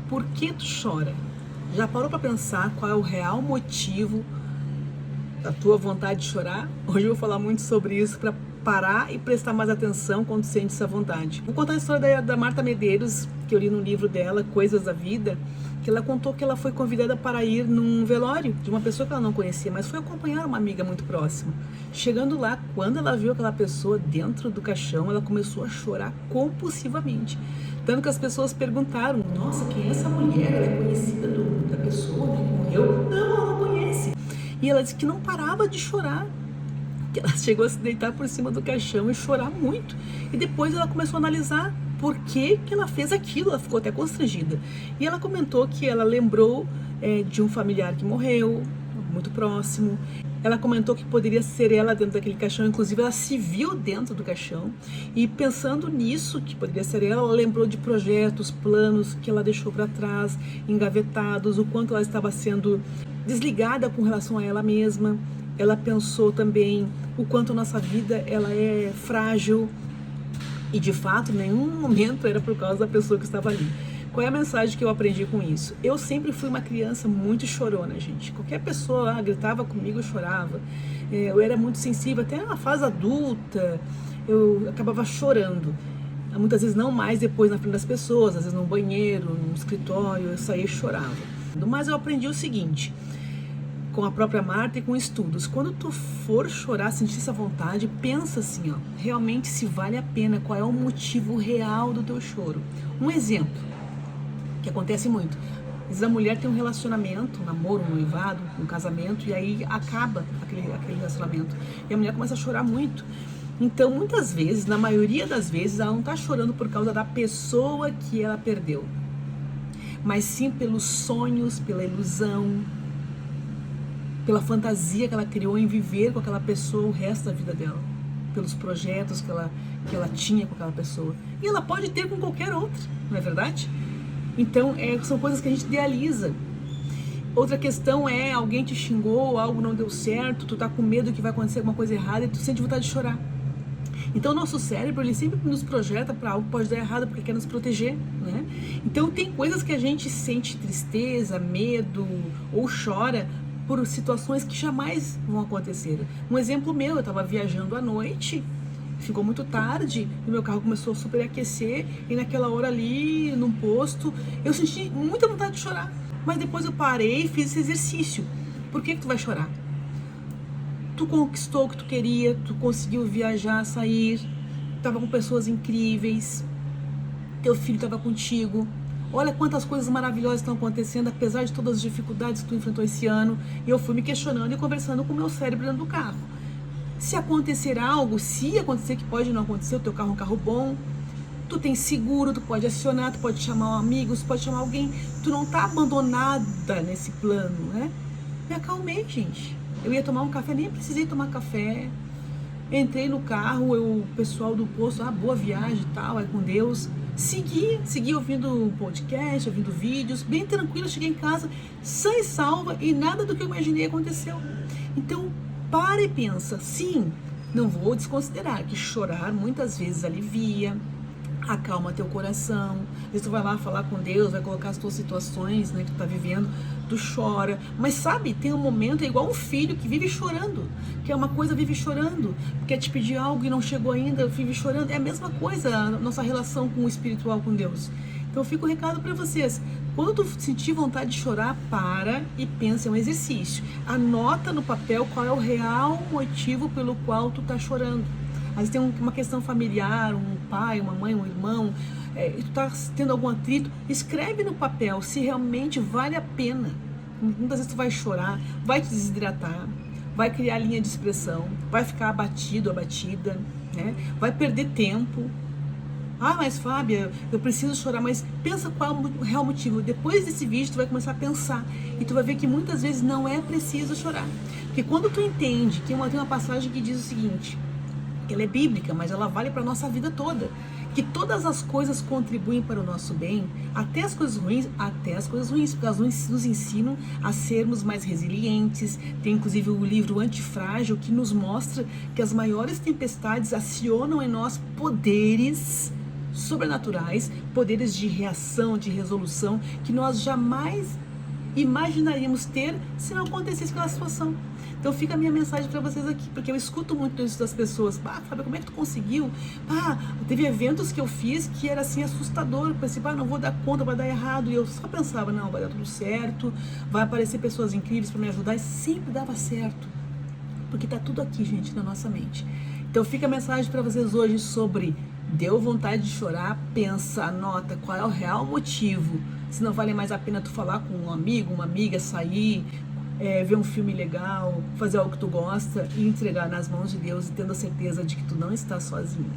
Por que tu chora? Já parou para pensar qual é o real motivo da tua vontade de chorar? Hoje eu vou falar muito sobre isso para parar e prestar mais atenção quando sente essa vontade. Vou contar a história da Marta Medeiros, que eu li no livro dela, Coisas da Vida, que ela contou que ela foi convidada para ir num velório de uma pessoa que ela não conhecia, mas foi acompanhar uma amiga muito próxima. Chegando lá, quando ela viu aquela pessoa dentro do caixão, ela começou a chorar compulsivamente. Tanto que as pessoas perguntaram: nossa, quem é essa mulher? Ela é conhecida da pessoa, né, que morreu? Não, ela não conhece. E ela disse que não parava de chorar, que ela chegou a se deitar por cima do caixão e chorar muito. E depois ela começou a analisar por que ela fez aquilo, ela ficou até constrangida. E ela comentou que ela lembrou de um familiar que morreu, muito próximo. Ela comentou que poderia ser ela dentro daquele caixão, inclusive ela se viu dentro do caixão. E pensando nisso, que poderia ser ela lembrou de projetos, planos que ela deixou para trás, engavetados, o quanto ela estava sendo desligada com relação a ela mesma. Ela pensou também o quanto a nossa vida ela é frágil, e de fato, em nenhum momento era por causa da pessoa que estava ali. Qual é a mensagem que eu aprendi com isso? Eu sempre fui uma criança muito chorona, gente. Qualquer pessoa gritava comigo, eu chorava. Eu era muito sensível, até na fase adulta, eu acabava chorando. Muitas vezes não mais depois na frente das pessoas, às vezes no banheiro, no escritório, eu saía e chorava. Mas eu aprendi o seguinte, com a própria Marta e com estudos: quando tu for chorar, sentir essa vontade, pensa assim, ó, realmente se vale a pena, qual é o motivo real do teu choro. Um exemplo que acontece muito: às vezes a mulher tem um relacionamento, um namoro, um noivado, um casamento, e aí acaba aquele relacionamento, e a mulher começa a chorar muito. Então, muitas vezes, na maioria das vezes, ela não está chorando por causa da pessoa que ela perdeu, mas sim pelos sonhos, pela ilusão, pela fantasia que ela criou em viver com aquela pessoa o resto da vida dela, pelos projetos que ela tinha com aquela pessoa. E ela pode ter com qualquer outra, não é verdade? Então, são coisas que a gente idealiza. Outra questão é: alguém te xingou, algo não deu certo, tu tá com medo que vai acontecer alguma coisa errada e tu sente vontade de chorar. Então, o nosso cérebro, ele sempre nos projeta para algo que pode dar errado, porque quer nos proteger, né? Então, tem coisas que a gente sente tristeza, medo ou chora por situações que jamais vão acontecer. Um exemplo meu: eu estava viajando à noite, ficou muito tarde, e meu carro começou a superaquecer, e naquela hora ali, num posto, eu senti muita vontade de chorar. Mas depois eu parei e fiz esse exercício. Por que tu vai chorar? Tu conquistou o que tu queria, tu conseguiu viajar, sair, estava com pessoas incríveis, teu filho estava contigo. Olha quantas coisas maravilhosas estão acontecendo, apesar de todas as dificuldades que tu enfrentou esse ano. E eu fui me questionando e conversando com o meu cérebro dentro do carro. Se acontecer algo, se acontecer, que pode não acontecer, o teu carro é um carro bom, tu tem seguro, tu pode acionar, tu pode chamar um amigo, tu pode chamar alguém, tu não tá abandonada nesse plano, né? Me acalmei, gente. Eu ia tomar um café, nem precisei tomar café. Entrei no carro, o pessoal do posto: boa viagem e tal, é com Deus. Segui ouvindo podcast, ouvindo vídeos, bem tranquilo. Cheguei em casa, sã e salva, e nada do que eu imaginei aconteceu. Então, para e pensa. Sim, não vou desconsiderar que chorar muitas vezes alivia, acalma teu coração. Às vezes tu vai lá falar com Deus, vai colocar as tuas situações, né, que tu tá vivendo, tu chora. Mas sabe, tem um momento, é igual um filho que vive chorando, que é uma coisa, vive chorando, quer te pedir algo e não chegou ainda, vive chorando. É a mesma coisa a nossa relação com o espiritual, com Deus. Então fica o recado para vocês: quando tu sentir vontade de chorar, para e pensa. É um exercício. Anota no papel qual é o real motivo pelo qual tu tá chorando. Às vezes tem uma questão familiar, um pai, uma mãe, um irmão, e tu tá tendo algum atrito, escreve no papel se realmente vale a pena. Muitas vezes tu vai chorar, vai te desidratar, vai criar linha de expressão, vai ficar abatido, abatida, né? Vai perder tempo. Mas Fábia, eu preciso chorar, mas pensa qual é o real motivo. Depois desse vídeo tu vai começar a pensar, e tu vai ver que muitas vezes não é preciso chorar. Porque quando tu entende, tem uma passagem que diz o seguinte, ela é bíblica, mas ela vale para a nossa vida toda, que todas as coisas contribuem para o nosso bem, até as coisas ruins, porque elas nos ensinam a sermos mais resilientes. Tem inclusive o livro Antifrágil, que nos mostra que as maiores tempestades acionam em nós poderes sobrenaturais, poderes de reação, de resolução, que nós jamais imaginaríamos ter se não acontecesse aquela situação. Então fica a minha mensagem para vocês aqui, porque eu escuto muito isso das pessoas. Fábio, como é que tu conseguiu? Teve eventos que eu fiz que era assim assustador. Eu pensei, não vou dar conta, vai dar errado. E eu só pensava, não, vai dar tudo certo, vai aparecer pessoas incríveis para me ajudar, e sempre dava certo. Porque tá tudo aqui, gente, na nossa mente. Então fica a mensagem para vocês hoje sobre: deu vontade de chorar, pensa, anota qual é o real motivo. Se não vale mais a pena tu falar com um amigo, uma amiga, sair, ver um filme legal, fazer algo que tu gosta e entregar nas mãos de Deus, e tendo a certeza de que tu não está sozinho.